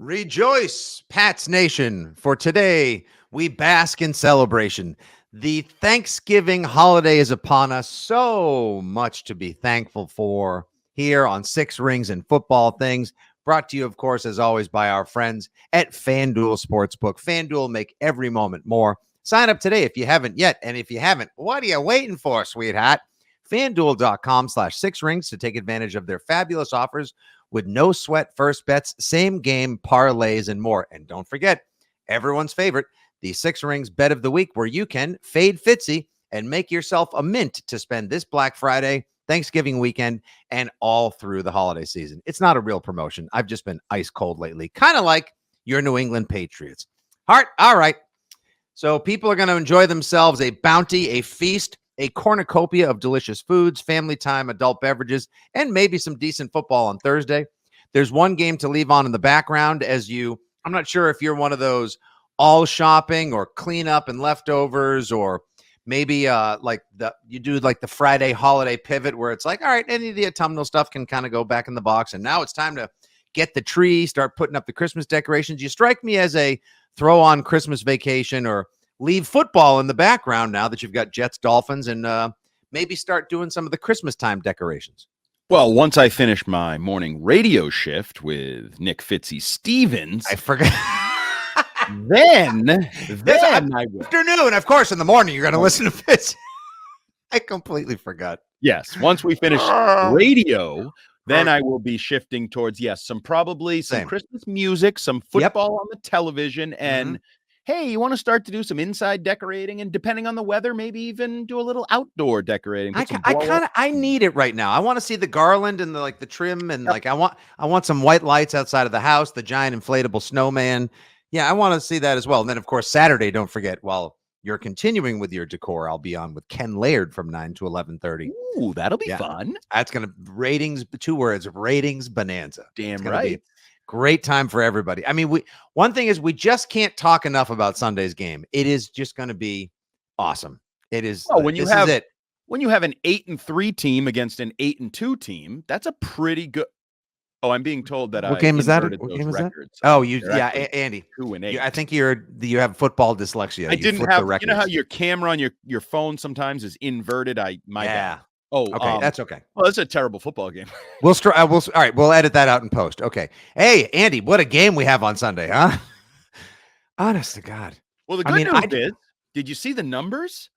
Rejoice, Pats Nation, for today we bask in celebration. The Thanksgiving holiday is upon us. So much to be thankful for here on Six Rings and Football Things. Brought to you, of course, as always, by our friends at FanDuel Sportsbook. FanDuel, make every moment more. Sign up today if you haven't yet. And if you haven't, what are you waiting for, sweetheart? FanDuel.com/6rings to take advantage of their fabulous offers with no sweat first bets, same game parlays, and more. And don't forget, everyone's favorite, the Six Rings Bet of the Week, where you can fade Fitzy and make yourself a mint to spend this Black Friday, Thanksgiving weekend, and all through the holiday season. It's not a real promotion. I've just been ice cold lately, kind of like your New England Patriots. All right. So people are going to enjoy themselves a bounty, a feast, a cornucopia of delicious foods, family time, adult beverages, and maybe some decent football on Thursday. There's one game to leave on in the background I'm not sure if you're one of those all shopping or cleanup and leftovers, or maybe you do the Friday holiday pivot where it's like, all right, any of the autumnal stuff can kind of go back in the box. And now it's time to get the tree, start putting up the Christmas decorations. You strike me as a throw on Christmas vacation or leave football in the background now that you've got Jets, Dolphins, and maybe start doing some of the Christmas time decorations. Well, once I finish my morning radio shift with Nick Fitzy Stevens, I forgot. then I will. Afternoon, of course, in the morning, you're going to listen to Fitz. I completely forgot. Yes, once we finish radio, then I will be shifting towards, some Christmas music, some football on the television, and hey, you want to start to do some inside decorating, and depending on the weather, maybe even do a little outdoor decorating. I need it right now. I want to see the garland and the trim, and I want some white lights outside of the house, the giant inflatable snowman. Yeah, I want to see that as well. And then, of course, Saturday, don't forget, while you're continuing with your decor, I'll be on with Ken Laird from 9 to 11:30. Ooh, that'll be fun. That's going to ratings, 2 words, ratings bonanza. Damn right. Great time for everybody. I mean, one thing is we just can't talk enough about Sunday's game. It is just going to be awesome. It is. Well, when you have an 8-3 team against an 8-2 team, that's a pretty good. Oh, I'm being told that what game is that? What game is that? Oh, Andy. 2-8. I think you have football dyslexia. I didn't have. You know how your camera on your phone sometimes is inverted. My bad. Oh, okay, that's okay. Well, it's a terrible football game. All right, we'll edit that out in post. Okay. Hey, Andy, what a game we have on Sunday, huh? Honest to God. Well, the good news is, did you see the numbers?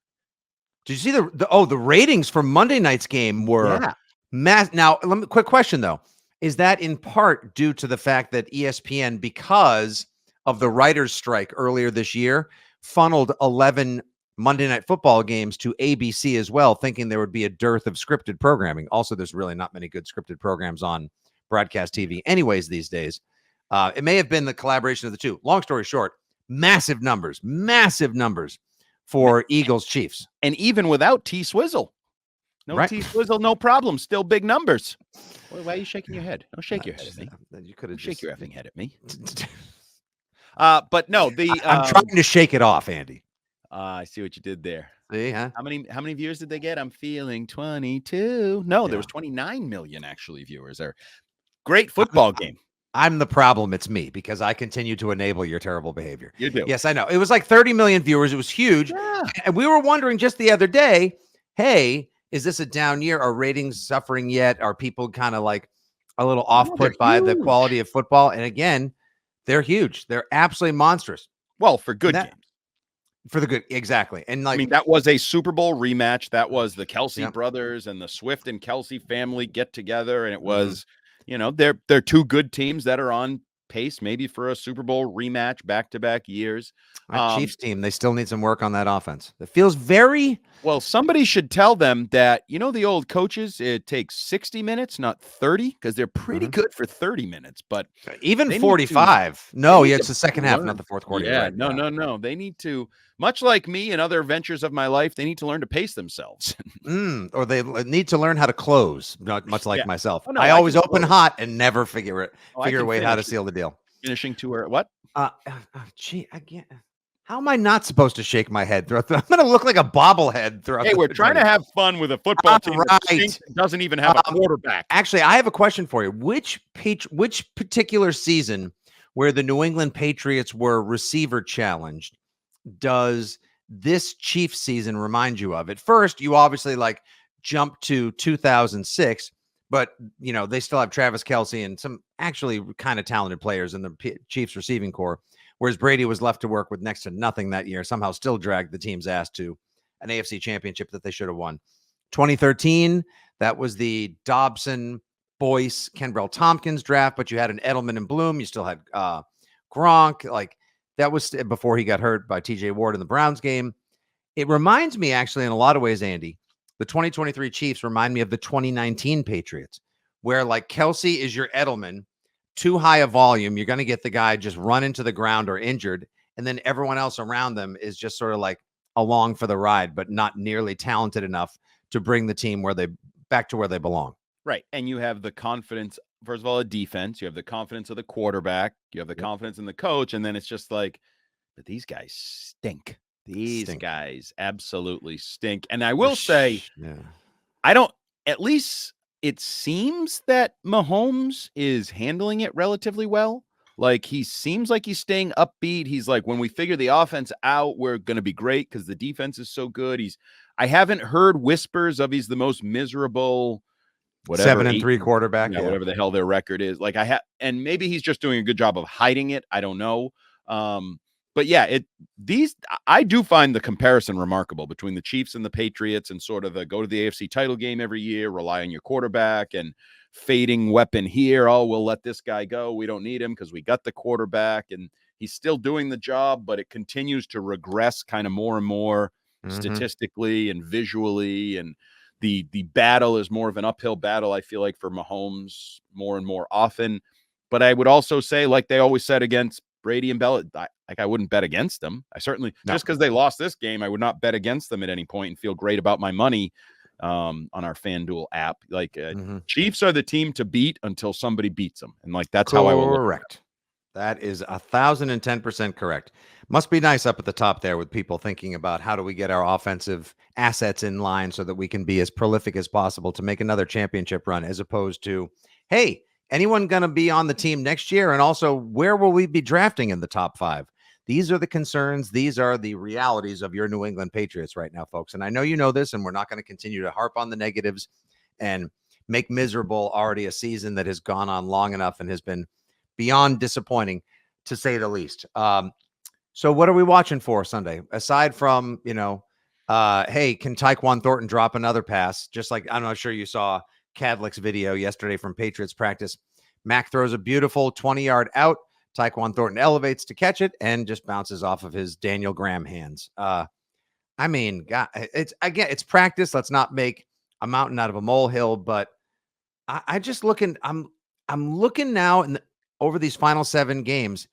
Did you see the ratings for Monday night's game were mass. Now, quick question though. Is that in part due to the fact that ESPN, because of the writers' strike earlier this year, funneled 11 Monday Night Football games to ABC as well, thinking there would be a dearth of scripted programming? Also, there's really not many good scripted programs on broadcast TV anyways these days. It may have been the collaboration of the two. Long story short, massive numbers for Eagles Chiefs. And even without T-Swizzle. T-Swizzle, no problem. Still big numbers. Why are you shaking your head? Don't shake your head at me. You could have shake your effing head at me. But no, I'm trying to shake it off, Andy. I see what you did there. See, huh? How many viewers did they get? I'm feeling 22. No, there was 29 million actually viewers there. Great football game. I'm the problem. It's me, because I continue to enable your terrible behavior. You do. Yes, I know. It was like 30 million viewers. It was huge. Yeah. And we were wondering just the other day, hey, is this a down year? Are ratings suffering yet? Are people kind of like a little off-put by the quality of football? And again, they're huge. They're absolutely monstrous. Well, for good games. For the good, exactly. And that was a Super Bowl rematch. That was the Kelsey brothers and the Swift and Kelsey family get together, and it was, they're two good teams that are on pace maybe for a Super Bowl rematch back-to-back years. My Chiefs team, they still need some work on that offense. It feels very well. Somebody should tell them that, the old coaches, it takes 60 minutes, not 30, because they're pretty good for 30 minutes. But even 45. It's the second half, not the fourth quarter. Yeah, right. No. They need to, much like me and other ventures of my life, they need to learn to pace themselves. Or they need to learn how to close, not much like myself. I always open hot and never figure a way how to seal the deal. Finishing to where what? Again. How am I not supposed to shake my head throughout? I'm going to look like a bobblehead throughout. Hey, we're trying to have fun with a football team that doesn't even have a quarterback. Actually, I have a question for you. Which particular season where the New England Patriots were receiver challenged, does this Chiefs season remind you of? At first, you obviously like jump to 2006, but they still have Travis Kelce and some actually kind of talented players in the Chiefs receiving core, whereas Brady was left to work with next to nothing that year, somehow still dragged the team's ass to an AFC championship that they should have won. 2013, that was the Dobson, Boyce, Kenbrell Tompkins draft, but you had an Edelman and Bloom. You still had Gronk. Like, that was before he got hurt by TJ Ward in the Browns game. It reminds me, actually, in a lot of ways, Andy, the 2023 Chiefs remind me of the 2019 Patriots, where like Kelce is your Edelman, too high a volume. You're going to get the guy just run into the ground or injured. And then everyone else around them is just sort of like along for the ride, but not nearly talented enough to bring the team back to where they belong. Right. And you have the confidence, first of all, a defense. You have the confidence of the quarterback. You have the confidence in the coach. And then it's just like, but these guys stink. These guys absolutely stink. And I will say, at least it seems that Mahomes is handling it relatively well. Like, he seems like he's staying upbeat. He's like, when we figure the offense out, we're going to be great because the defense is so good. I haven't heard whispers of he's the most miserable, whatever, 7-3 quarterback, whatever the hell their record is. Like, and maybe he's just doing a good job of hiding it. I don't know. But yeah, I do find the comparison remarkable between the Chiefs and the Patriots, and sort of the go to the AFC title game every year, rely on your quarterback, and fading weapon here. Oh, we'll let this guy go. We don't need him because we got the quarterback, and he's still doing the job, but it continues to regress kind of more and more statistically and visually. And the battle is more of an uphill battle, I feel like, for Mahomes more and more often. But I would also say, like they always said against Brady and Bell, I wouldn't bet against them. I certainly, just because they lost this game, I would not bet against them at any point and feel great about my money on our FanDuel app. Like, Chiefs are the team to beat until somebody beats them. And like, that's how I will. Correct. That is 1,010% correct. Must be nice up at the top there with people thinking about how do we get our offensive assets in line so that we can be as prolific as possible to make another championship run, as opposed to, hey, anyone going to be on the team next year? And also, where will we be drafting in the top 5? These are the concerns. These are the realities of your New England Patriots right now, folks. And I know you know this, and we're not going to continue to harp on the negatives and make miserable already a season that has gone on long enough and has been beyond disappointing, to say the least. So what are we watching for Sunday? Aside from, hey, can Tyquan Thornton drop another pass? Just like, I'm not sure you saw Cadlick's video yesterday from Patriots practice. Mac throws a beautiful 20-yard out. Tyquan Thornton elevates to catch it and just bounces off of his Daniel Graham hands. I mean, God, it's practice. Let's not make a mountain out of a molehill. But I just looking. I'm looking now over these final 7 games.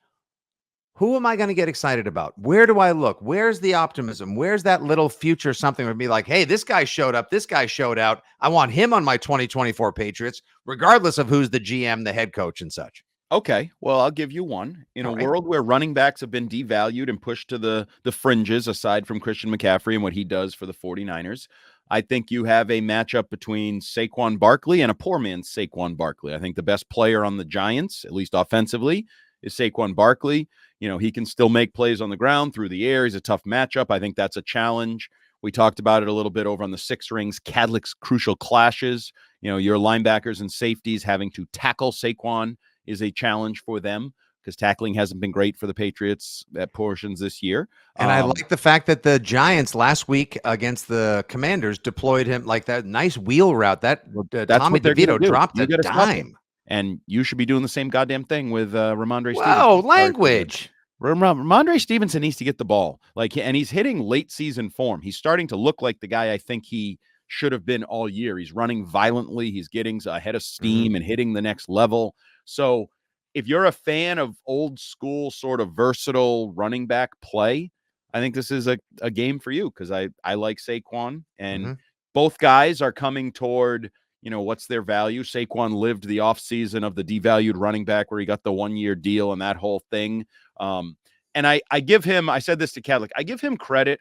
Who am I going to get excited about? Where do I look? Where's the optimism? Where's that little future something would be like, hey, this guy showed up. This guy showed out. I want him on my 2024 Patriots, regardless of who's the GM, the head coach, and such. Okay, well, I'll give you one. In a world where running backs have been devalued and pushed to the fringes, aside from Christian McCaffrey and what he does for the 49ers, I think you have a matchup between Saquon Barkley and a poor man's Saquon Barkley. I think the best player on the Giants, at least offensively, is Saquon Barkley. He can still make plays on the ground, through the air. He's a tough matchup. I think that's a challenge. We talked about it a little bit over on the Six Rings, Cadlick's crucial clashes. Your linebackers and safeties having to tackle Saquon is a challenge for them, because tackling hasn't been great for the Patriots at portions this year. And I like the fact that the Giants last week against the Commanders deployed him like that nice wheel route. That's Tommy DeVito dropped a dime. And you should be doing the same goddamn thing with Ramondre Stevenson. Wow, language. Ramondre Stevenson needs to get the ball. And he's hitting late season form. He's starting to look like the guy I think he should have been all year. He's running violently. He's getting ahead of steam and hitting the next level. So if you're a fan of old school sort of versatile running back play, I think this is a game for you, because I like Saquon, and both guys are coming toward, what's their value. Saquon lived the offseason of the devalued running back where he got the 1-year deal and that whole thing. And I give him, I said this to Cadlick, I give him credit.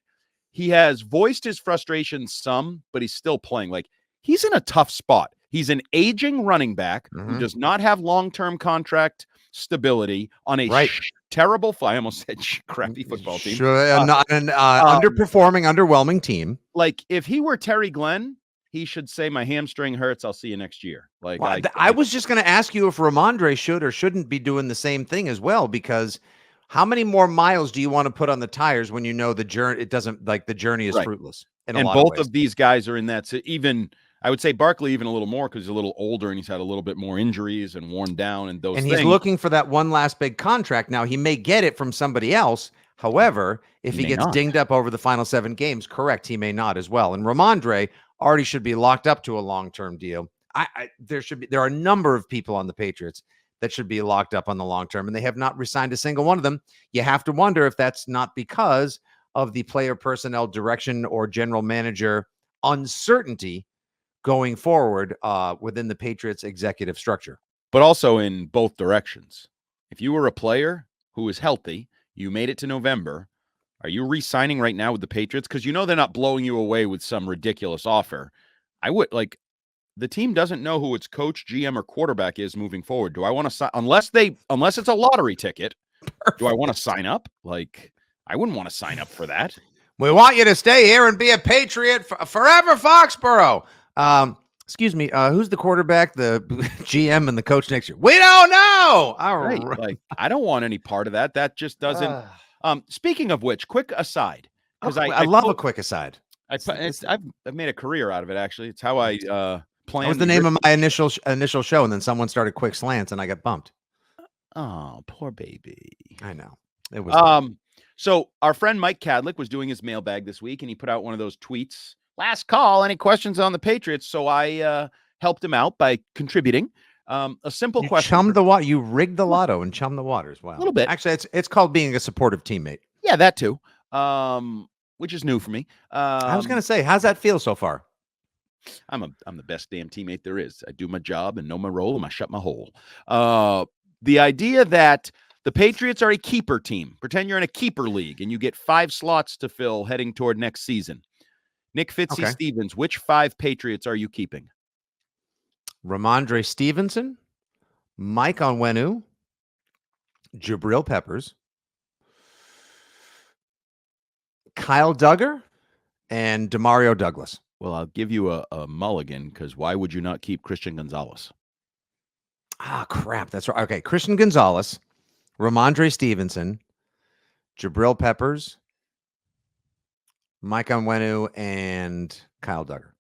He has voiced his frustration some, but he's still playing. Like, he's in a tough spot. He's an aging running back who does not have long-term contract stability on a terrible, I almost said crappy football team. Not an underperforming, underwhelming team. Like, if he were Terry Glenn, he should say, my hamstring hurts, I'll see you next year. Like, well, I was just going to ask you if Ramondre should or shouldn't be doing the same thing as well, because how many more miles do you want to put on the tires when you know the journey? It doesn't, like, the journey is fruitless. And both of these guys are in that. So even, I would say Barkley even a little more, because he's a little older and he's had a little bit more injuries and worn down and those things. And he's looking for that one last big contract. Now, he may get it from somebody else. However, if he gets dinged up over the final 7 games, correct, he may not as well. And Ramondre already should be locked up to a long-term deal. There are a number of people on the Patriots that should be locked up on the long term, and they have not re-signed a single one of them. You have to wonder if that's not because of the player personnel direction or general manager uncertainty going forward within the Patriots executive structure. But also in both directions. If you were a player who is healthy, you made it to November, are you re-signing right now with the Patriots? Because you know they're not blowing you away with some ridiculous offer. I would, like, the team doesn't know who its coach, GM, or quarterback is moving forward. Do I want to sign unless it's a lottery ticket? Perfect. Do I want to sign up? Like, I wouldn't want to sign up for that. We want you to stay here and be a Patriot forever, Foxborough. Excuse me, who's the quarterback, the GM, and the coach next year? We don't know. All right. Like, I don't want any part of that. That just doesn't. Speaking of which, quick aside, because I love a quick aside. I've made a career out of it. Actually, it's how I plan. That was the name of my initial show, and then someone started Quick Slants, and I got bumped. Oh, poor baby. I know it was. So our friend Mike Kadlick was doing his mailbag this week, and he put out one of those tweets. Last call. Any questions on the Patriots? So I helped him out by contributing. A simple question. Chum the water. You rigged the lotto and chum the waters. Wow. A little bit. Actually, it's called being a supportive teammate. Yeah, that too. Which is new for me. I was going to say, how's that feel so far? I'm the best damn teammate there is. I do my job and know my role, and I shut my hole. The idea that the Patriots are a keeper team. Pretend you're in a keeper league and you get 5 slots to fill heading toward next season. Nick Fitzy Stevens, which 5 Patriots are you keeping? Ramondre Stevenson, Mike Onwenu, Jabril Peppers, Kyle Duggar, and Demario Douglas. Well, I'll give you a mulligan, because why would you not keep Christian Gonzalez? Ah, crap. That's right. Okay, Christian Gonzalez, Ramondre Stevenson, Jabril Peppers, Mike Onwenu, and Kyle Duggar.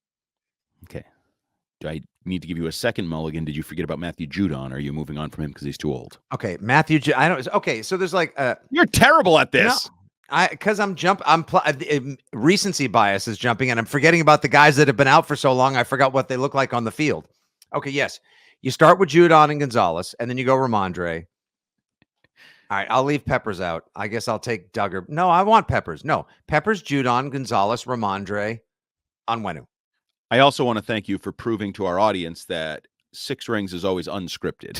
Okay. Do I need to give you a second mulligan? Did you forget about Matthew Judon? Or are you moving on from him because he's too old? Okay, Matthew. Okay, so there's like you're terrible at this. Because recency bias is jumping, and I'm forgetting about the guys that have been out for so long. I forgot what they look like on the field. Okay, yes, you start with Judon and Gonzalez, and then you go Ramondre. All right, I'll leave Peppers out. I guess I'll take Duggar. No, I want Peppers. No, Peppers, Judon, Gonzalez, Ramondre, Onwenu. I also want to thank you for proving to our audience that 6 Rings is always unscripted.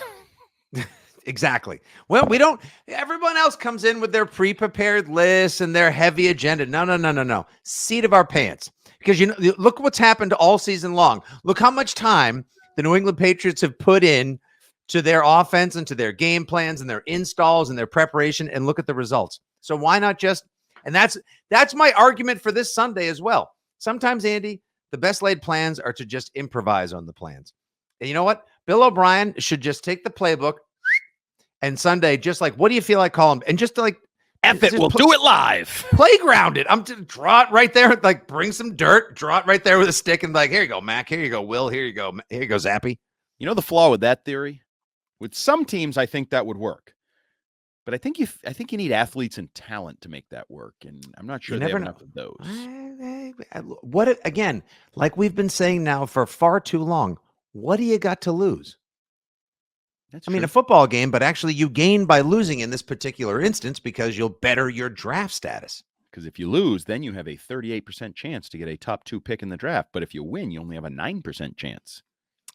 Exactly. Well, we don't. Everyone else comes in with their pre-prepared lists and their heavy agenda. No. Seat of our pants. Because look what's happened all season long. Look how much time the New England Patriots have put in to their offense and to their game plans and their installs and their preparation, and look at the results. So why not just, and that's my argument for this Sunday as well. Sometimes, Andy, the best laid plans are to just improvise on the plans. And you know what? Bill O'Brien should just take the playbook and Sunday, just like, what do you feel like calling? And just like, F it, we'll do it live. Playground it. I'm to draw it right there. Like, bring some dirt, draw it right there with a stick, and like, here you go, Mac. Here you go, Will. Here you go, Zappy. You know the flaw with that theory? With some teams, I think that would work, but I think you need athletes and talent to make that work, and I'm not sure they have enough of those. Again, like we've been saying now for far too long, what do you got to lose? I mean, a football game, but actually you gain by losing in this particular instance because you'll better your draft status. Because if you lose, then you have a 38% chance to get a top 2 pick in the draft, but if you win, you only have a 9% chance.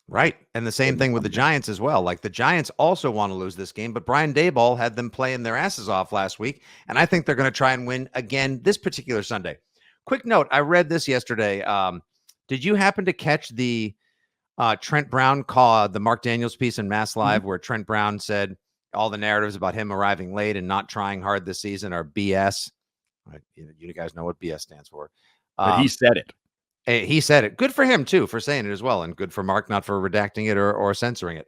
Right. And the same thing with the Giants as well. Like, the Giants also want to lose this game, but Brian Daboll had them playing their asses off last week, and I think they're going to try and win again this particular Sunday. Quick note, I read this yesterday. Did you happen to catch the Trent Brown call, the Mark Daniels piece in Mass Live, where Trent Brown said, all the narratives about him arriving late and not trying hard this season are BS. You guys know what BS stands for. But he said it. He said it. Good for him, too, for saying it as well. And good for Mark, not for redacting it or censoring it.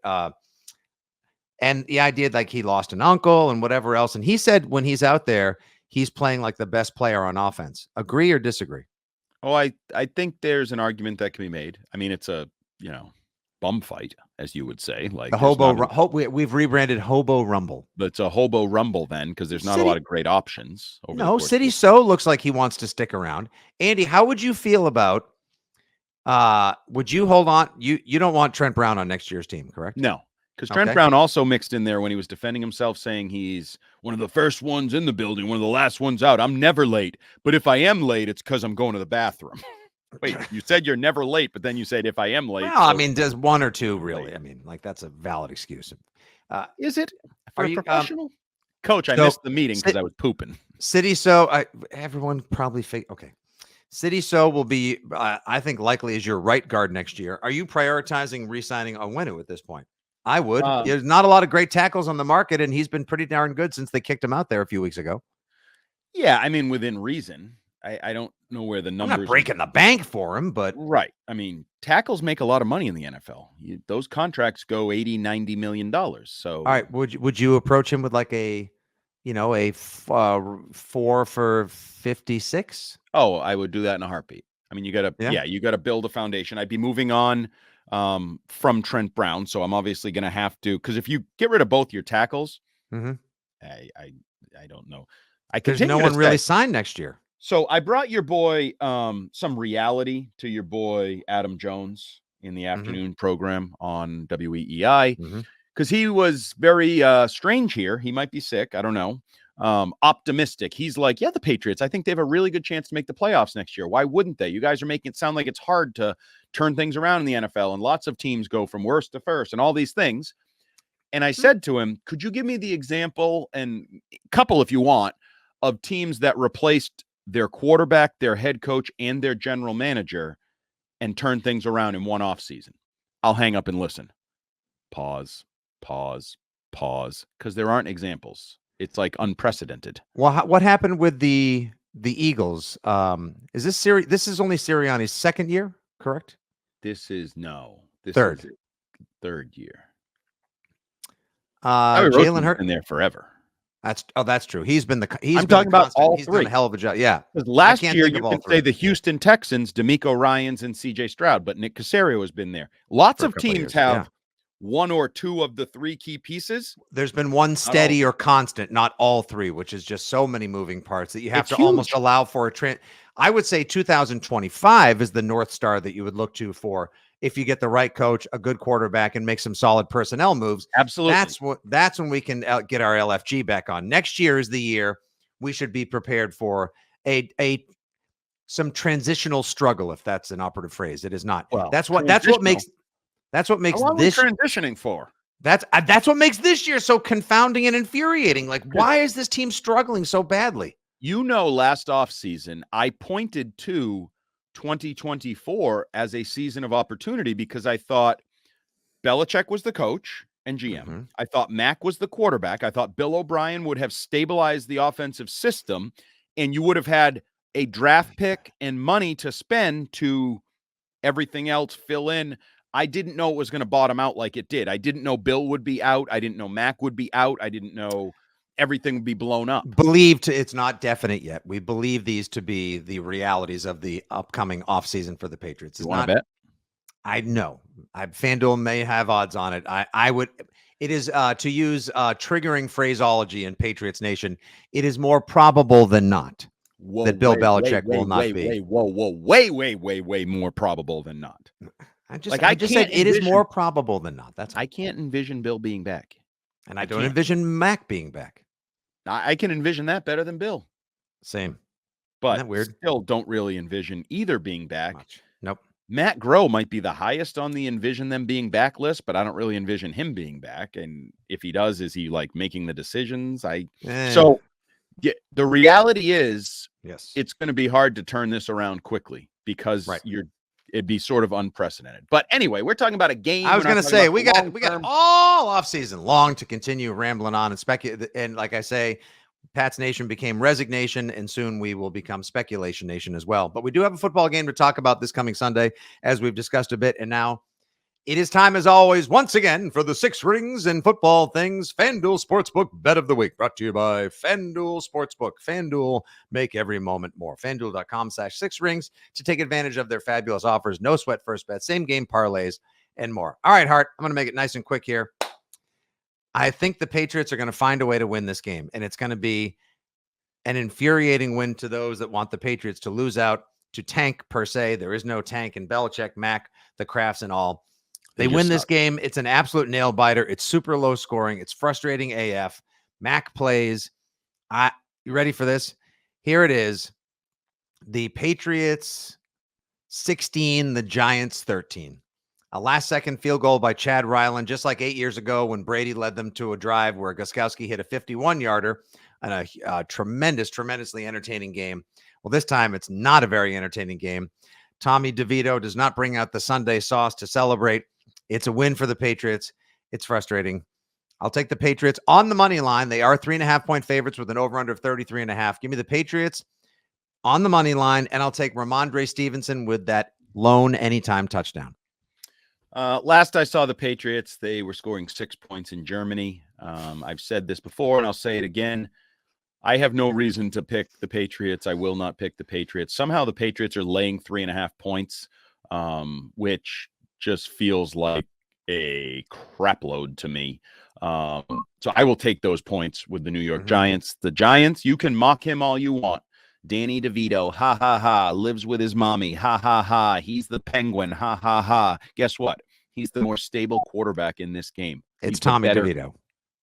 And the idea like he lost an uncle and whatever else. And he said when he's out there, he's playing like the best player on offense. Agree or disagree? Oh, I think there's an argument that can be made. I mean, it's a, bum fight, as you would say. Like the we've rebranded Hobo Rumble. But it's a Hobo Rumble then, because there's not a lot of great options. City So looks like he wants to stick around. Andy, how would you feel about would you hold on? You don't want Trent Brown on next year's team, correct? No, because Trent Brown also mixed in there when he was defending himself, saying he's one of the first ones in the building, one of the last ones out. I'm never late, but if I am late, it's because I'm going to the bathroom. Wait, you said you're never late, but then you said if I am late. Well, I mean, there's one or two really. I mean, like that's a valid excuse. Is it for a professional? Coach, I missed the meeting because I was pooping. City So, everyone probably okay. City So will be, I think, likely as your right guard next year. Are you prioritizing re-signing Onwenu at this point? I would. There's not a lot of great tackles on the market, and he's been pretty darn good since they kicked him out there a few weeks ago. Yeah, I mean, within reason. I don't know where the numbers. I'm not breaking the bank for him, but right. I mean, tackles make a lot of money in the NFL. Those contracts go $80-90 million. So, all right, would you approach him with like a 4 for 56? Oh, I would do that in a heartbeat. I mean, you got to build a foundation. I'd be moving on from Trent Brown, so I'm obviously going to have to, because if you get rid of both your tackles, I don't know. There's no one really signed next year. So I brought your boy some reality to your boy Adam Jones in the afternoon program on WEEI, because he was very strange here. He might be sick. I don't know. Optimistic. He's like, yeah, the Patriots, I think they have a really good chance to make the playoffs next year. Why wouldn't they? You guys are making it sound like it's hard to turn things around in the NFL, and lots of teams go from worst to first and all these things. And I said to him, could you give me the example, and a couple if you want, of teams that replaced their quarterback, their head coach, and their general manager and turn things around in one offseason? I'll hang up and listen. Pause, because there aren't examples. It's like unprecedented. Well, what happened with the Eagles? Is this This is only Sirianni's second year, correct? This is third year. Jalen Hurts been there forever. That's true. I'm talking about all he's three. Done a hell of a job. Yeah. Because last year you could say the Houston Texans, D'Amico Ryans and CJ Stroud, but Nick Caserio has been there. Lots of teams have one or two of the three key pieces. There's been one steady or constant, not all three, which is just so many moving parts that you have to almost allow for a trend. I would say 2025 is the North Star that you would look to for if you get the right coach, a good quarterback, and make some solid personnel moves. Absolutely. That's when we can get our LFG back on. Next year is the year we should be prepared for some transitional struggle, if that's an operative phrase. It is not. Well, that's what makes How long this are we transitioning for. That's what makes this year so confounding and infuriating. Like, why is this team struggling so badly? Last offseason, I pointed to 2024 as a season of opportunity because I thought Belichick was the coach and GM. I thought Mac was the quarterback. I thought Bill O'Brien would have stabilized the offensive system, and you would have had a draft pick and money to spend to everything else fill in. I didn't know it was going to bottom out like it did. I didn't know Bill would be out. I didn't know Mac would be out. I didn't know everything would be blown up. It's not definite yet. We believe these to be the realities of the upcoming offseason for the Patriots. You want to bet? I know. FanDuel may have odds on it. I would. It is, to use triggering phraseology in Patriots Nation, it is more probable than not that Bill Belichick will not be. Way more probable than not. I just said it is more probable than not. I can't envision Bill being back. And I don't envision Mac being back. I can envision that better than Bill. Same. But Isn't that weird? Still don't really envision either being back. Nope. Matt Groh might be the highest on the envision them being back list, but I don't really envision him being back. And if he does, is he like making the decisions? So the reality is, yes, it's going to be hard to turn this around quickly because it'd be sort of unprecedented. But anyway, we're talking about a game. I was going to say we got all offseason long to continue rambling on and speculate. And like I say, Pats Nation became Resignation, and soon we will become Speculation Nation as well. But we do have a football game to talk about this coming Sunday, as we've discussed a bit. And now it is time, as always, once again, for the Six Rings and Football Things FanDuel Sportsbook Bet of the Week, brought to you by FanDuel Sportsbook. FanDuel, make every moment more. FanDuel.com/6rings to take advantage of their fabulous offers. No sweat first bet, same game parlays, and more. All right, Hart, I'm going to make it nice and quick here. I think the Patriots are going to find a way to win this game, and it's going to be an infuriating win to those that want the Patriots to lose out, to tank per se. There is no tank in Belichick, Mac, the Crafts, and all. They win this game. It's an absolute nail biter. It's super low scoring. It's frustrating AF. Mac plays. You ready for this? Here it is. The Patriots 16, the Giants 13. A last-second field goal by Chad Ryland, just like 8 years ago when Brady led them to a drive where Gostkowski hit a 51-yarder and a tremendously entertaining game. Well, this time it's not a very entertaining game. Tommy DeVito does not bring out the Sunday sauce to celebrate. It's a win for the Patriots. It's frustrating. I'll take the Patriots on the money line. They are 3.5-point favorites with an over-under of 33.5. Give me the Patriots on the money line, and I'll take Ramondre Stevenson with that lone anytime touchdown. Last I saw the Patriots, they were scoring 6 points in Germany. I've said this before, and I'll say it again. I have no reason to pick the Patriots. I will not pick the Patriots. Somehow the Patriots are laying 3.5 points, which just feels like a crap load to me. So I will take those points with the New York Giants. The Giants, you can mock him all you want. Danny DeVito, ha, ha, ha, lives with his mommy, ha, ha, ha. He's the Penguin, ha, ha, ha. Guess what? He's the more stable quarterback in this game. It's Tommy DeVito.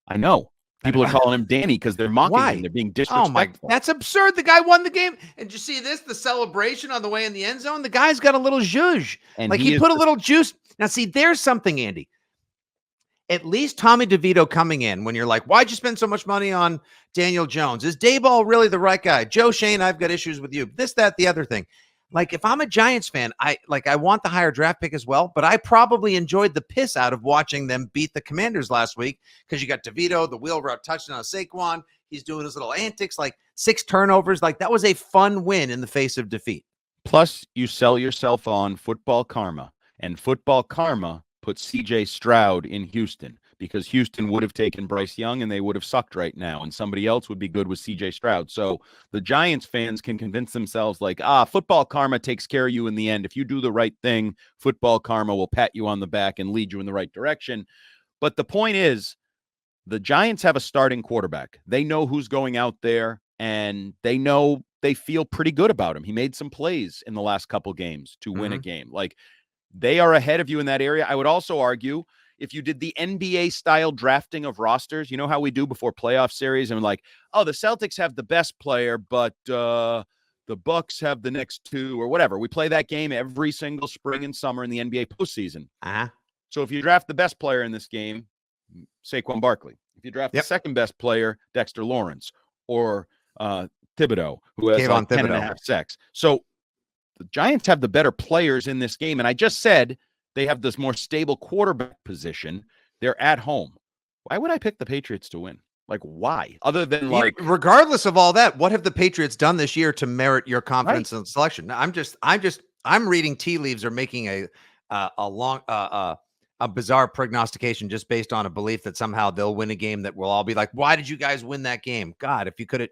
I know. People are calling him Danny because they're mocking him. They're being disrespectful. That's absurd. The guy won the game. And did you see this? The celebration on the way in the end zone? The guy's got a little zhuzh. And like he put a little juice. Now, see, there's something, Andy. At least Tommy DeVito coming in when you're like, why'd you spend so much money on Daniel Jones? Is Dayball really the right guy? Joe Shane, I've got issues with you. This, that, the other thing. Like, if I'm a Giants fan, I want the higher draft pick as well, but I probably enjoyed the piss out of watching them beat the Commanders last week because you got DeVito, the wheel route touchdown on Saquon. He's doing his little antics, like 6 turnovers. Like, that was a fun win in the face of defeat. Plus, you sell yourself on football karma, and football karma put C.J. Stroud in Houston because Houston would have taken Bryce Young and they would have sucked right now, and somebody else would be good with C.J. Stroud. So the Giants fans can convince themselves like, football karma takes care of you in the end. If you do the right thing, football karma will pat you on the back and lead you in the right direction. But the point is, the Giants have a starting quarterback. They know who's going out there, and they know they feel pretty good about him. He made some plays in the last couple games to win a game. Like, they are ahead of you in that area. I would also argue if you did the NBA style drafting of rosters, you know how we do before playoff series, and like, oh, the Celtics have the best player, but the Bucks have the next 2 or whatever. We play that game every single spring and summer in the NBA postseason. So if you draft the best player in this game, Saquon Barkley. If you draft the second best player, Dexter Lawrence or Thibodeau, who has like 10.5 sacks. So the Giants have the better players in this game. And I just said they have this more stable quarterback position. They're at home. Why would I pick the Patriots to win? Like, why? Other than like, regardless of all that, what have the Patriots done this year to merit your confidence in selection? I'm reading tea leaves or making a bizarre prognostication just based on a belief that somehow they'll win a game that we'll all be like, why did you guys win that game? God, if you could have.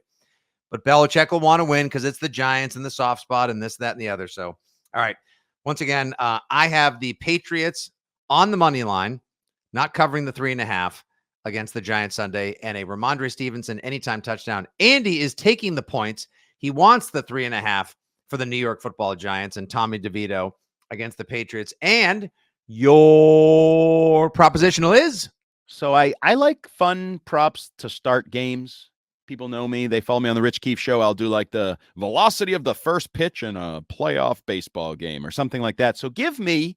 But Belichick will want to win because it's the Giants and the soft spot and this, that, and the other. So, all right. Once again, I have the Patriots on the money line, not covering the 3.5 against the Giants Sunday, and a Ramondre Stevenson anytime touchdown. Andy is taking the points. He wants the 3.5 for the New York Football Giants and Tommy DeVito against the Patriots. And your propositional is? So I like fun props to start games. People know me. They follow me on the Rich Keefe show. I'll do like the velocity of the first pitch in a playoff baseball game or something like that. So give me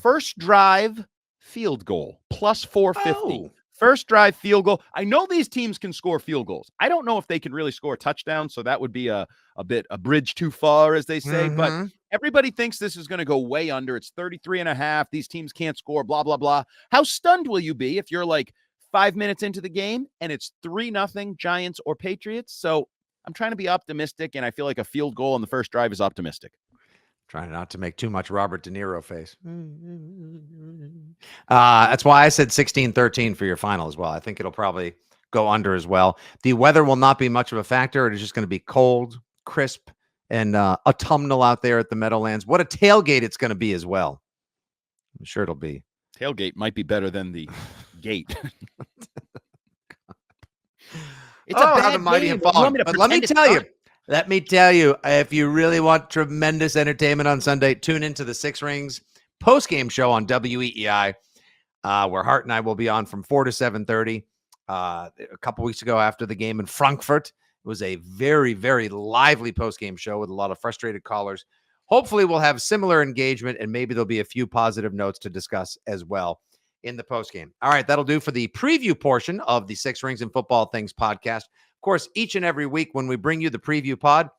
first drive field goal plus 450. First drive field goal. I know these teams can score field goals. I don't know if they can really score touchdowns, so that would be a bridge too far, as they say. But everybody thinks this is going to go way under. It's 33.5. These teams can't score, blah, blah, blah. How stunned will you be if you're like 5 minutes into the game and it's 3-0 Giants or Patriots? So I'm trying to be optimistic, and I feel like a field goal on the first drive is optimistic. Trying not to make too much Robert De Niro face. That's why I said 16-13 for your final as well. I think it'll probably go under as well. The weather will not be much of a factor. It is just going to be cold, crisp, and autumnal out there at the Meadowlands. What a tailgate it's going to be as well. I'm sure it'll be. Tailgate might be better than the gate. It's a bad mighty and fallen. But let me tell you, if you really want tremendous entertainment on Sunday, tune into the Six Rings post-game show on WEEI, where Hart and I will be on from 4 to 7:30. A couple weeks ago after the game in Frankfurt, it was a very, very lively post-game show with a lot of frustrated callers. Hopefully we'll have similar engagement, and maybe there'll be a few positive notes to discuss as well in the postgame. All right, that'll do for the preview portion of the Six Rings and Football Things podcast. Of course, each and every week when we bring you the preview pod,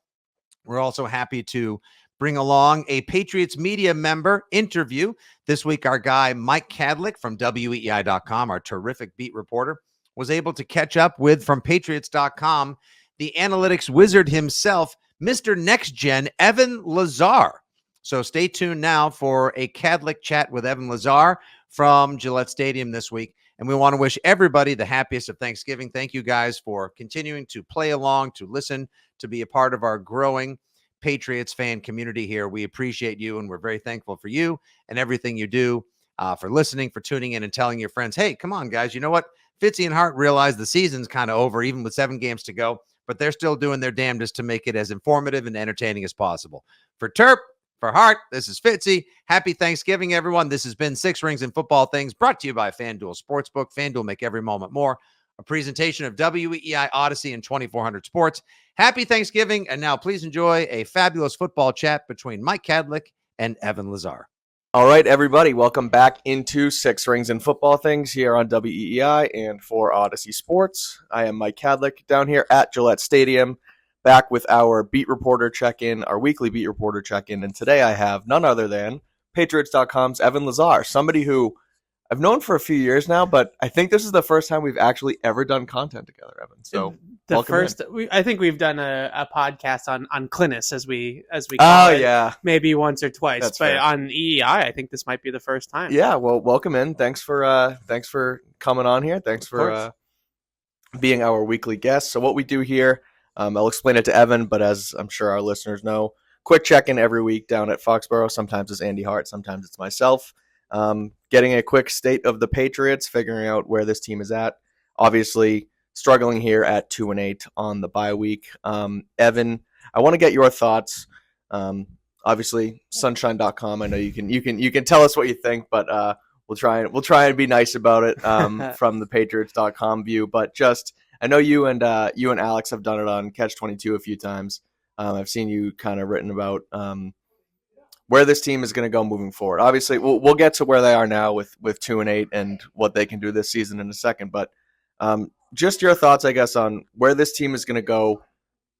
we're also happy to bring along a Patriots media member interview. This week, our guy Mike Kadlick from weei.com, our terrific beat reporter, was able to catch up with, from Patriots.com, the analytics wizard himself, Mr. Next Gen, Evan Lazar. So stay tuned now for a Kadlick chat with Evan Lazar from Gillette Stadium this week. And we want to wish everybody the happiest of Thanksgiving. Thank you guys for continuing to play along, to listen, to be a part of our growing Patriots fan community here. We appreciate you, and we're very thankful for you and everything you do, for listening, for tuning in and telling your friends, hey, come on, guys. You know what? Fitzy and Hart realize the season's kind of over, even with 7 games to go, but they're still doing their damnedest to make it as informative and entertaining as possible. For Terp, for Hart, this is Fitzy. Happy Thanksgiving, everyone. This has been Six Rings and Football Things, brought to you by FanDuel Sportsbook. FanDuel, make every moment more. A presentation of WEEI Odyssey and 2400 Sports. Happy Thanksgiving, and now please enjoy a fabulous football chat between Mike Kadlick and Evan Lazar. All right, everybody, welcome back into Six Rings and Football Things here on WEEI and for Odyssey Sports. I am Mike Kadlick down here at Gillette Stadium, back with our beat reporter check-in, our weekly beat reporter check-in, and today I have none other than Patriots.com's Evan Lazar, somebody who I've known for a few years now, but I think this is the first time we've actually ever done content together, Evan. So I think we've done a podcast on Clintus as we call it. Yeah, maybe once or twice. That's but fair. On EEI, I think this might be the first time. Yeah, well, welcome in. Thanks for coming on here. Thanks for being our weekly guest. So what we do here, I'll explain it to Evan, but as I'm sure our listeners know, quick check-in every week down at Foxborough. Sometimes it's Andy Hart, sometimes it's myself. Getting a quick state of the Patriots, figuring out where this team is at. Obviously, struggling here at 2-8 on the bye week. Evan, I want to get your thoughts. Obviously, sunshine.com. I know you can tell us what you think, but we'll try and be nice about it from the Patriots.com view. But just, I know you and Alex have done it on Catch 22 a few times. I've seen you kind of written about where this team is going to go moving forward. Obviously, we'll get to where they are now with 2-8 and what they can do this season in a second. But just your thoughts, I guess, on where this team is going to go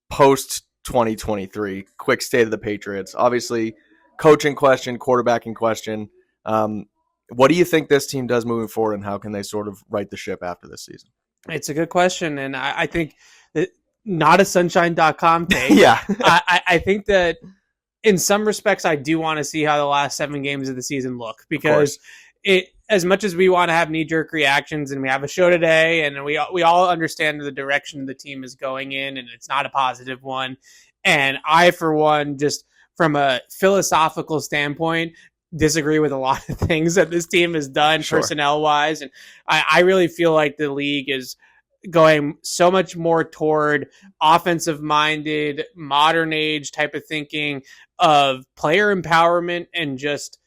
post 2023. Quick state of the Patriots. Obviously, coaching question, quarterbacking question. What do you think this team does moving forward, and how can they sort of right the ship after this season? It's a good question, and I think that not a sunshine.com take. Yeah. I think that in some respects, I do want to see how the last 7 games of the season look, because as much as we want to have knee-jerk reactions, and we have a show today, and we all understand the direction the team is going in, and it's not a positive one. And I, for one, just from a philosophical standpoint, disagree with a lot of things that this team has done personnel-wise. And I really feel like the league is going so much more toward offensive-minded, modern age type of thinking of player empowerment and just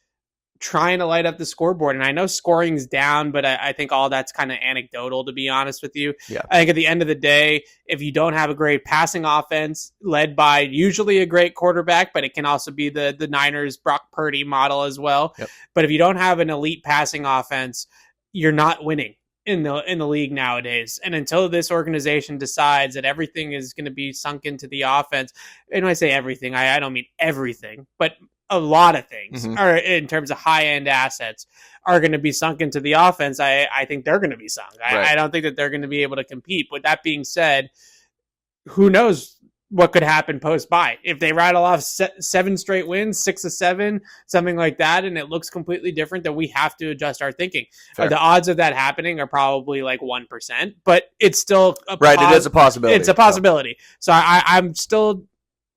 trying to light up the scoreboard. And I know scoring's down, but I think all that's kind of anecdotal, to be honest with you. Yeah. I think at the end of the day, if you don't have a great passing offense led by usually a great quarterback, but it can also be the Niners Brock Purdy model as well. Yep. But if you don't have an elite passing offense, you're not winning. in the league nowadays. And until this organization decides that everything is going to be sunk into the offense, and when I say everything, I don't mean everything, but a lot of things are in terms of high end assets are going to be sunk into the offense. I think they're going to be sunk. I don't think that they're going to be able to compete. With that being said, who knows what could happen post-bye. If they rattle off 7 straight wins, 6 of 7, something like that, and it looks completely different, then we have to adjust our thinking. The odds of that happening are probably like 1%, but it's still it is a possibility. It's a possibility. So I'm still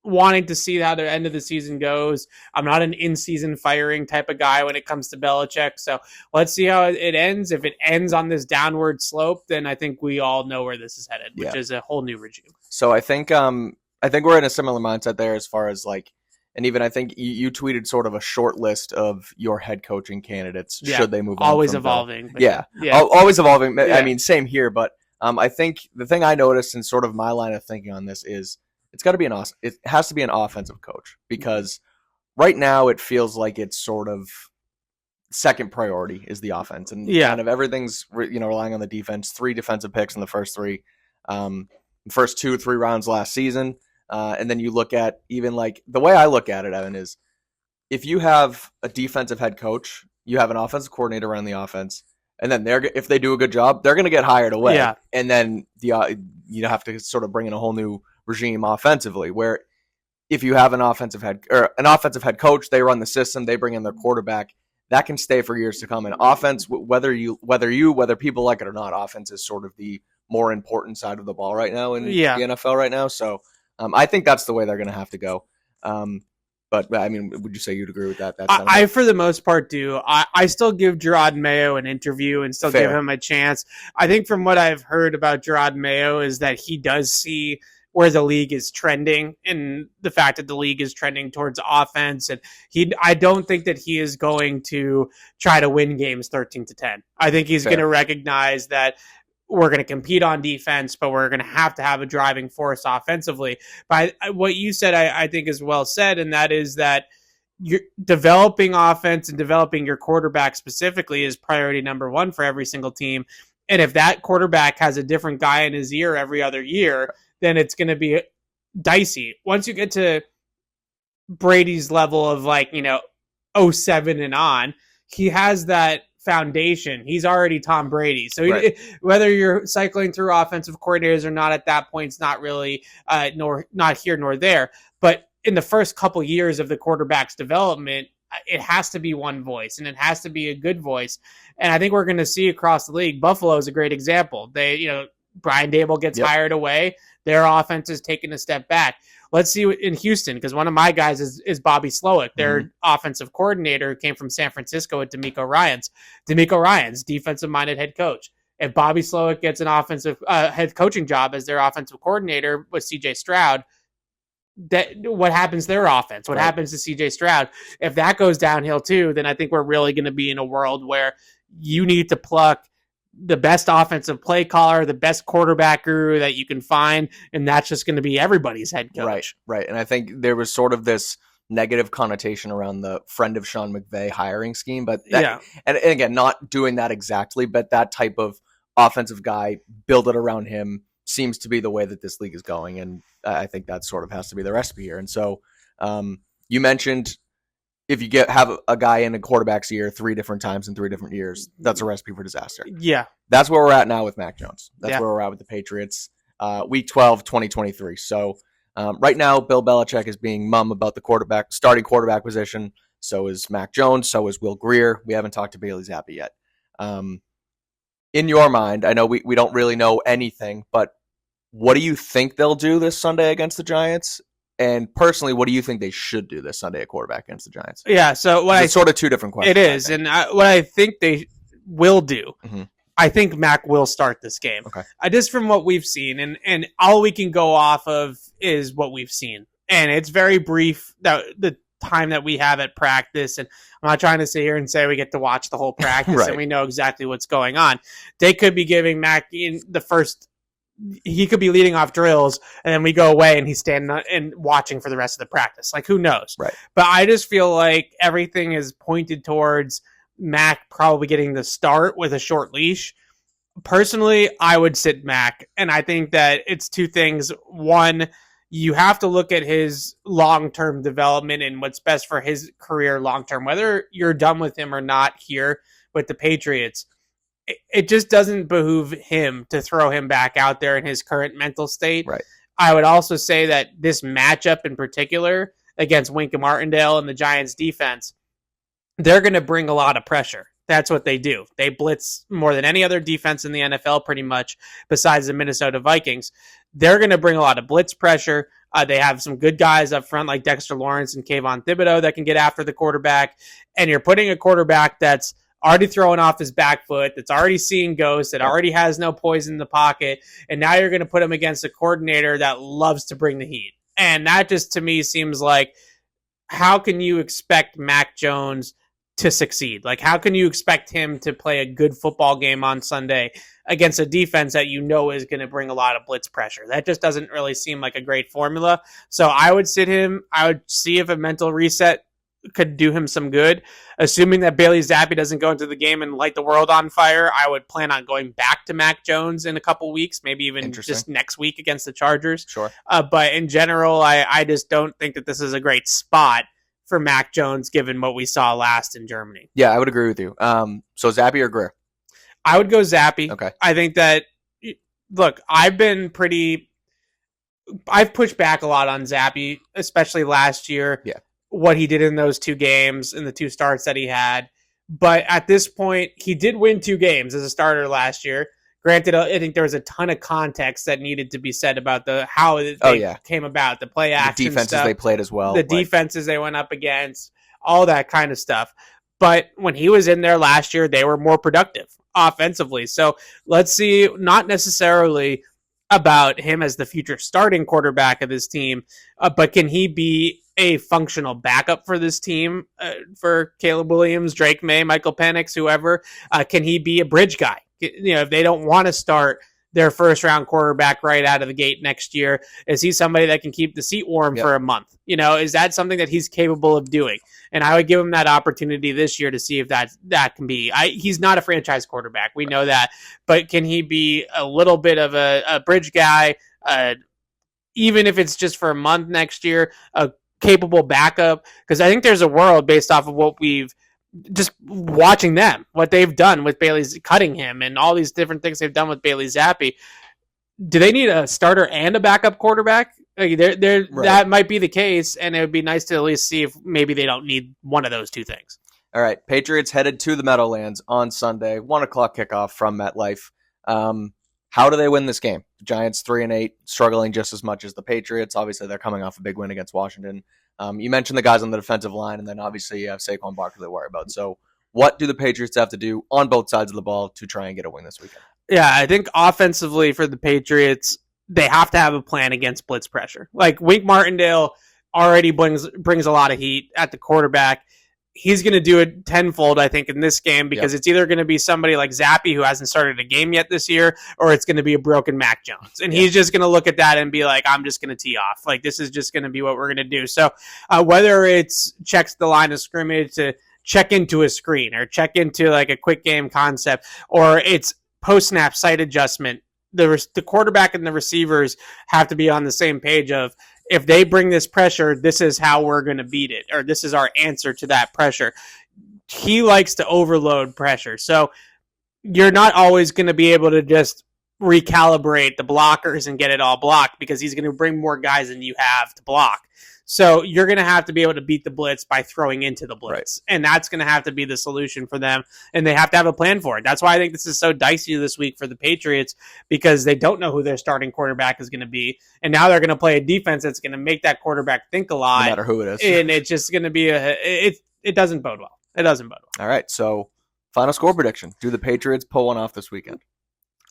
wanting to see how the end of the season goes. I'm not an in-season firing type of guy when it comes to Belichick. So let's see how it ends. If it ends on this downward slope, then I think we all know where this is headed, which is a whole new regime. So I think we're in a similar mindset there as far as like, and even I think you tweeted sort of a short list of your head coaching candidates should they move on. Always evolving. Always evolving. Yeah. I mean, same here, but I think the thing I noticed in sort of my line of thinking on this is it has to be an offensive coach, because right now it feels like it's sort of second priority is the offense, and kind of everything's relying on the defense. 3 defensive picks in the first 3, first 2-3 rounds last season, and then you look at even like the way I look at it, Evan, is if you have a defensive head coach, you have an offensive coordinator around the offense, and then if they do a good job, they're going to get hired away, and then you have to sort of bring in a whole new regime offensively, where if you have an offensive head coach, they run the system, they bring in their quarterback, that can stay for years to come. And offense, whether people like it or not, offense is sort of the more important side of the ball right now in the NFL right now. So I think that's the way they're going to have to go. But I mean, would you say you'd agree with that? I for the most part, do. I still give Gerard Mayo an interview and still give him a chance. I think from what I've heard about Gerard Mayo is that he does see where the league is trending, and the fact that the league is trending towards offense. And I don't think that he is going to try to win games 13-10. I think he's going to recognize that we're going to compete on defense, but we're going to have a driving force offensively. But what you said, I think is well said. And that is that you're developing offense and developing your quarterback specifically is priority number 1 for every single team. And if that quarterback has a different guy in his ear every other year, then it's going to be dicey. Once you get to Brady's level of 07 and on, he has that foundation. He's already Tom Brady. So whether you're cycling through offensive coordinators or not at that point, it's not really not here nor there. But in the first couple years of the quarterback's development, it has to be one voice, and it has to be a good voice. And I think we're going to see across the league. Buffalo is a great example. Brian Daboll gets hired away. Their offense is taking a step back. Let's see in Houston, because one of my guys is Bobby Slowick. Their offensive coordinator came from San Francisco at D'Amico Ryans. D'Amico Ryans, defensive-minded head coach. If Bobby Slowick gets an offensive head coaching job as their offensive coordinator with C.J. Stroud, what happens to their offense? What happens to C.J. Stroud? If that goes downhill too, then I think we're really going to be in a world where you need to pluck the best offensive play caller, the best quarterback guru that you can find, and that's just going to be everybody's head coach. Right. And I think there was sort of this negative connotation around the friend of Sean McVay hiring scheme, but and again, not doing that exactly, but that type of offensive guy, build it around him, seems to be the way that this league is going, and I think that sort of has to be the recipe here. And so you mentioned if you have a guy in a quarterback's ear 3 different times in 3 different years, that's a recipe for disaster. Yeah. That's where we're at now with Mac Jones. That's where we're at with the Patriots. Week 12, 2023. So right now, Bill Belichick is being mum about the starting quarterback position. So is Mac Jones. So is Will Grier. We haven't talked to Bailey Zappi yet. In your mind, I know we don't really know anything, but what do you think they'll do this Sunday against the Giants? And personally, what do you think they should do this Sunday at quarterback against the Giants? Yeah, so it's sort of 2 different questions. It is, and what I think they will do, I think Mac will start this game. Okay. Just from what we've seen, and all we can go off of is what we've seen. And it's very brief, the time that we have at practice, and I'm not trying to sit here and say we get to watch the whole practice and we know exactly what's going on. They could be giving Mac in the first... He could be leading off drills, and then we go away, and he's standing and watching for the rest of the practice. Who knows? Right. But I just feel like everything is pointed towards Mac probably getting the start with a short leash. Personally, I would sit Mac, and I think that it's two things. One, you have to look at his long-term development and what's best for his career long-term. Whether you're done with him or not here with the Patriots, it just doesn't behoove him to throw him back out there in his current mental state. Right. I would also say that this matchup in particular against Wink and Martindale and the Giants defense, they're going to bring a lot of pressure. That's what they do. They blitz more than any other defense in the NFL, pretty much, besides the Minnesota Vikings. They're going to bring a lot of blitz pressure. They have some good guys up front like Dexter Lawrence and Kayvon Thibodeau that can get after the quarterback. And you're putting a quarterback that's already throwing off his back foot, that's already seeing ghosts, that already has no poise in the pocket. And now you're going to put him against a coordinator that loves to bring the heat. And that just, to me, seems like, how can you expect Mac Jones to succeed? Like, how can you expect him to play a good football game on Sunday against a defense that you know is going to bring a lot of blitz pressure? That just doesn't really seem like a great formula. So I would sit him. I would see if a mental reset could do him some good. Assuming that Bailey Zappi doesn't go into the game and light the world on fire, I would plan on going back to Mac Jones in a couple weeks, maybe even just next week against the Chargers. Sure. But in general, I just don't think that this is a great spot for Mac Jones, given what we saw last in Germany. Yeah, I would agree with you. So Zappi or Greer? I would go Zappi. Okay. I think that, look, I've pushed back a lot on Zappi, especially last year. Yeah. What he did in those 2 games and the 2 starts that he had. But at this point, he did win 2 games as a starter last year. Granted, I think there was a ton of context that needed to be said about how they came about, the play action, the defenses stuff, they played as well, the defenses they went up against, all that kind of stuff. But when he was in there last year, they were more productive offensively. So let's see, not necessarily about him as the future starting quarterback of this team, but can he be a functional backup for this team, for Caleb Williams, Drake May, Michael Penix, whoever? Can he be a bridge guy? If they don't want to start their first round quarterback right out of the gate next year, is he somebody that can keep the seat warm for a month? Is that something that he's capable of doing? And I would give him that opportunity this year to see if that can be. He's not a franchise quarterback. We know that. But can he be a little bit of a bridge guy, even if it's just for a month next year, a capable backup? Because I think there's a world based off of what we've just watching them, what they've done with Bailey's cutting him and all these different things they've done with Bailey Zappi. Do they need a starter and a backup quarterback? Right. That might be the case, and it would be nice to at least see if maybe they don't need one of those 2 things. All right, Patriots headed to the Meadowlands on Sunday, 1:00 kickoff from MetLife. How do they win this game? The Giants 3-8, struggling just as much as the Patriots. Obviously, they're coming off a big win against Washington. You mentioned the guys on the defensive line, and then obviously you have Saquon Barkley to worry about. So what do the Patriots have to do on both sides of the ball to try and get a win this weekend? Yeah, I think offensively for the Patriots, they have to have a plan against blitz pressure. Like, Wink Martindale already brings a lot of heat at the quarterback. He's going to do it tenfold, I think, in this game, because it's either going to be somebody like Zappi, who hasn't started a game yet this year, or it's going to be a broken Mac Jones. And he's just going to look at that and be like, I'm just going to tee off. Like, this is just going to be what we're going to do. So whether it's checks the line of scrimmage to check into a screen, or check into like a quick game concept, or it's post-snap sight adjustment, the quarterback and the receivers have to be on the same page of, if they bring this pressure, this is how we're going to beat it, or this is our answer to that pressure. He likes to overload pressure. So you're not always going to be able to just recalibrate the blockers and get it all blocked, because he's going to bring more guys than you have to block. So you're going to have to be able to beat the blitz by throwing into the blitz. Right. And that's going to have to be the solution for them. And they have to have a plan for it. That's why I think this is so dicey this week for the Patriots, because they don't know who their starting quarterback is going to be. And now they're going to play a defense that's going to make that quarterback think a lot. No matter who it is. And it's just going to be it doesn't bode well. It doesn't bode well. All right. So final score prediction. Do the Patriots pull one off this weekend?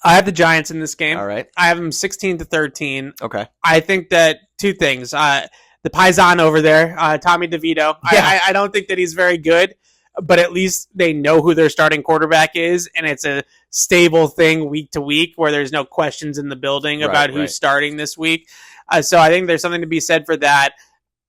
I have the Giants in this game. All right. I have them 16-13. Okay. I think that 2 things. The Paisan over there, Tommy DeVito. Yeah. I don't think that he's very good, but at least they know who their starting quarterback is, and it's a stable thing week to week where there's no questions in the building about who's starting this week. So I think there's something to be said for that.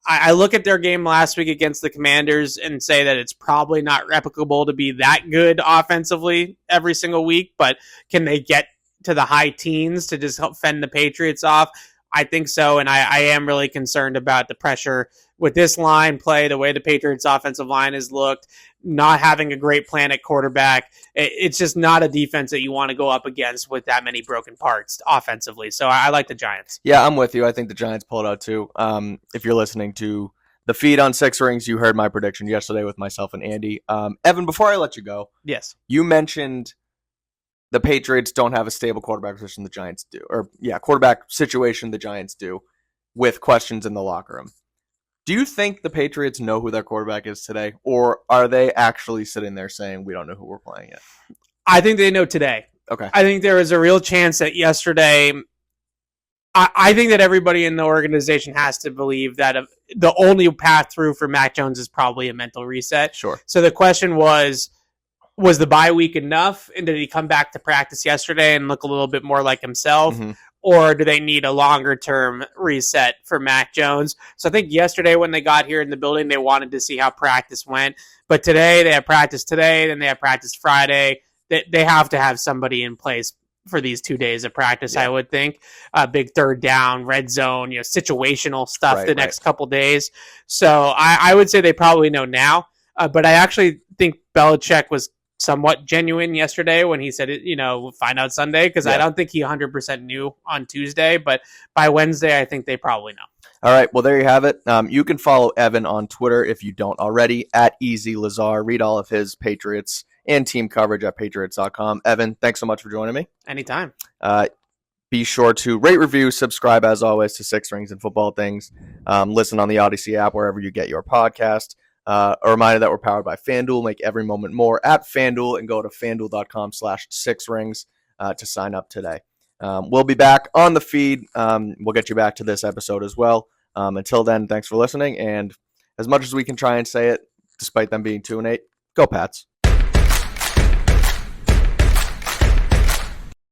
I look at their game last week against the Commanders and say that it's probably not replicable to be that good offensively every single week, but can they get to the high teens to just help fend the Patriots off? I think so, and I am really concerned about the pressure with this line play, the way the Patriots' offensive line has looked, not having a great plan at quarterback. It's just not a defense that you want to go up against with that many broken parts offensively. So I like the Giants. Yeah, I'm with you. I think the Giants pull it out too. If you're listening to the feed on Six Rings, you heard my prediction yesterday with myself and Andy. Evan, before I let you go, yes, you mentioned the Patriots don't have a stable quarterback position the Giants do. Quarterback situation the Giants do, with questions in the locker room. Do you think the Patriots know who their quarterback is today, or are they actually sitting there saying, we don't know who we're playing yet? I think they know today. Okay. I think there is a real chance that yesterday, I think that everybody in the organization has to believe that the only path through for Mac Jones is probably a mental reset. Sure. So the question was the bye week enough? And did he come back to practice yesterday and look a little bit more like himself? Mm-hmm. Or do they need a longer-term reset for Mac Jones? So I think yesterday when they got here in the building, they wanted to see how practice went. But today, they have practice today, then they have practice Friday. They have to have somebody in place for these 2 days of practice, yeah. I would think. Big third down, red zone, situational stuff the next couple days. So I would say they probably know now. But I actually think Belichick was somewhat genuine yesterday when he said, we'll find out Sunday, because I don't think he 100% knew on Tuesday, but by Wednesday, I think they probably know. All right, well, there you have it. You can follow Evan on Twitter if you don't already, at Easy Lazar. Read all of his Patriots and team coverage at Patriots.com. Evan, thanks so much for joining me. Anytime. Be sure to rate, review, subscribe, as always, to Six Rings and Football Things. Listen on the Odyssey app, wherever you get your podcast. A reminder that we're powered by FanDuel. Make every moment more at FanDuel, and go to FanDuel.com/6rings to sign up today. We'll be back on the feed. We'll get you back to this episode as well. Until then, thanks for listening. And as much as we can try and say it, despite them being 2-8, go Pats.